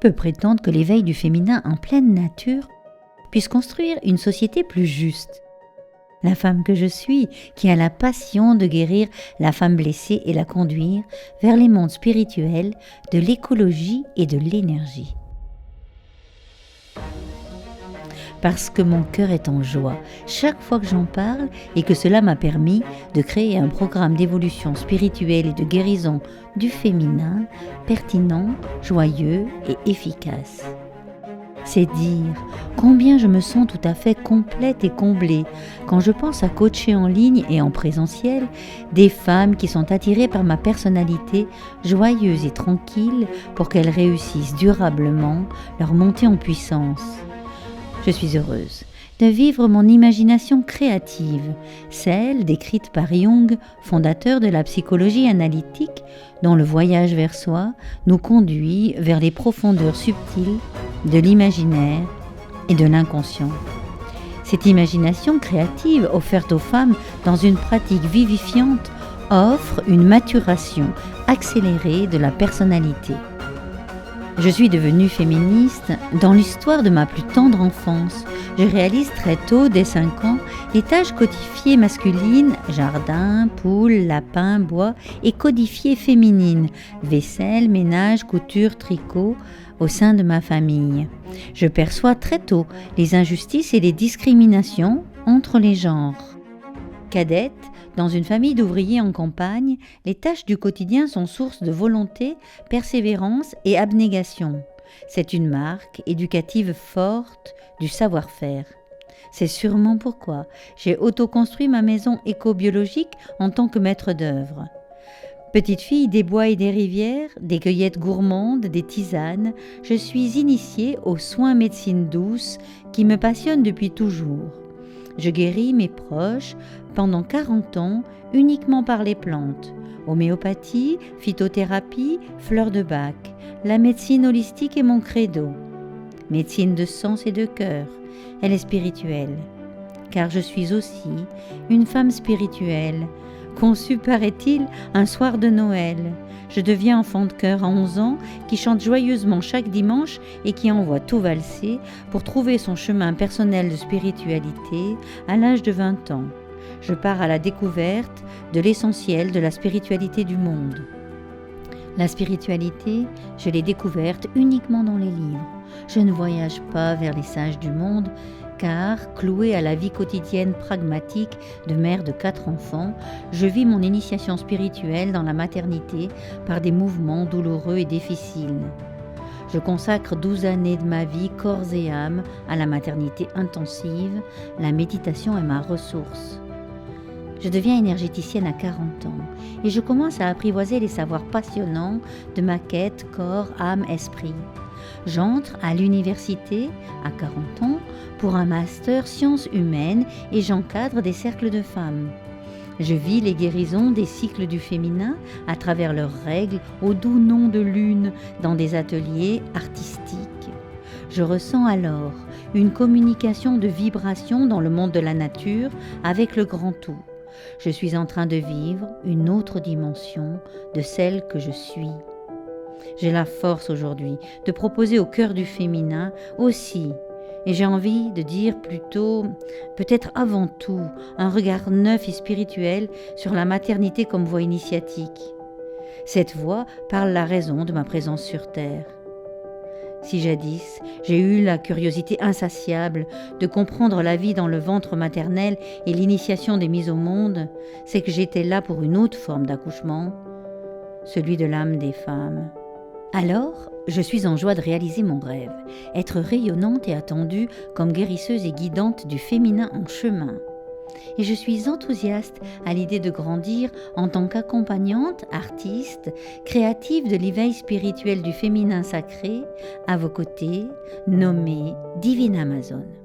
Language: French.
peut prétendre que l'éveil du féminin en pleine nature puisse construire une société plus juste? La femme que je suis, qui a la passion de guérir la femme blessée et la conduire vers les mondes spirituels de l'écologie et de l'énergie. Parce que mon cœur est en joie chaque fois que j'en parle et que cela m'a permis de créer un programme d'évolution spirituelle et de guérison du féminin pertinent, joyeux et efficace. C'est dire combien je me sens tout à fait complète et comblée quand je pense à coacher en ligne et en présentiel des femmes qui sont attirées par ma personnalité joyeuse et tranquille pour qu'elles réussissent durablement leur montée en puissance. Je suis heureuse de vivre mon imagination créative, celle décrite par Jung, fondateur de la psychologie analytique, dont le voyage vers soi nous conduit vers les profondeurs subtiles de l'imaginaire et de l'inconscient. Cette imagination créative offerte aux femmes dans une pratique vivifiante offre une maturation accélérée de la personnalité. Je suis devenue féministe dans l'histoire de ma plus tendre enfance. Je réalise très tôt, dès 5 ans, les tâches codifiées masculines, jardin, poule, lapin, bois, et codifiées féminines, vaisselle, ménage, couture, tricot, au sein de ma famille. Je perçois très tôt les injustices et les discriminations entre les genres. Cadette, dans une famille d'ouvriers en campagne, les tâches du quotidien sont source de volonté, persévérance et abnégation. C'est une marque éducative forte du savoir-faire. C'est sûrement pourquoi j'ai autoconstruit ma maison éco-biologique en tant que maître d'œuvre. Petite fille des bois et des rivières, des cueillettes gourmandes, des tisanes, je suis initiée aux soins médecine douce qui me passionnent depuis toujours. Je guéris mes proches pendant 40 ans uniquement par les plantes. Homéopathie, phytothérapie, fleurs de bac. La médecine holistique est mon credo. Médecine de sens et de cœur. Elle est spirituelle. Car je suis aussi une femme spirituelle, conçue, paraît-il, un soir de Noël. Je deviens enfant de cœur à 11 ans, qui chante joyeusement chaque dimanche et qui envoie tout valser pour trouver son chemin personnel de spiritualité à l'âge de 20 ans. Je pars à la découverte de l'essentiel de la spiritualité du monde. La spiritualité, je l'ai découverte uniquement dans les livres. Je ne voyage pas vers les sages du monde, car, clouée à la vie quotidienne pragmatique de mère de 4 enfants, je vis mon initiation spirituelle dans la maternité par des mouvements douloureux et difficiles. Je consacre 12 années de ma vie, corps et âme, à la maternité intensive. La méditation est ma ressource. Je deviens énergéticienne à 40 ans et je commence à apprivoiser les savoirs passionnants de ma quête corps, âme, esprit. J'entre à l'université à 40 ans pour un master sciences humaines et j'encadre des cercles de femmes. Je vis les guérisons des cycles du féminin à travers leurs règles au doux nom de lune dans des ateliers artistiques. Je ressens alors une communication de vibrations dans le monde de la nature avec le grand tout. Je suis en train de vivre une autre dimension de celle que je suis. J'ai la force aujourd'hui de proposer au cœur du féminin aussi, et j'ai envie de dire plutôt, peut-être avant tout, un regard neuf et spirituel sur la maternité comme voie initiatique. Cette voie parle la raison de ma présence sur Terre. Si jadis, j'ai eu la curiosité insatiable de comprendre la vie dans le ventre maternel et l'initiation des mises au monde, c'est que j'étais là pour une autre forme d'accouchement, celui de l'âme des femmes. Alors, je suis en joie de réaliser mon rêve, être rayonnante et attendue comme guérisseuse et guidante du féminin en chemin. Et je suis enthousiaste à l'idée de grandir en tant qu'accompagnante, artiste, créative de l'éveil spirituel du féminin sacré, à vos côtés, nommée Divine Amazone.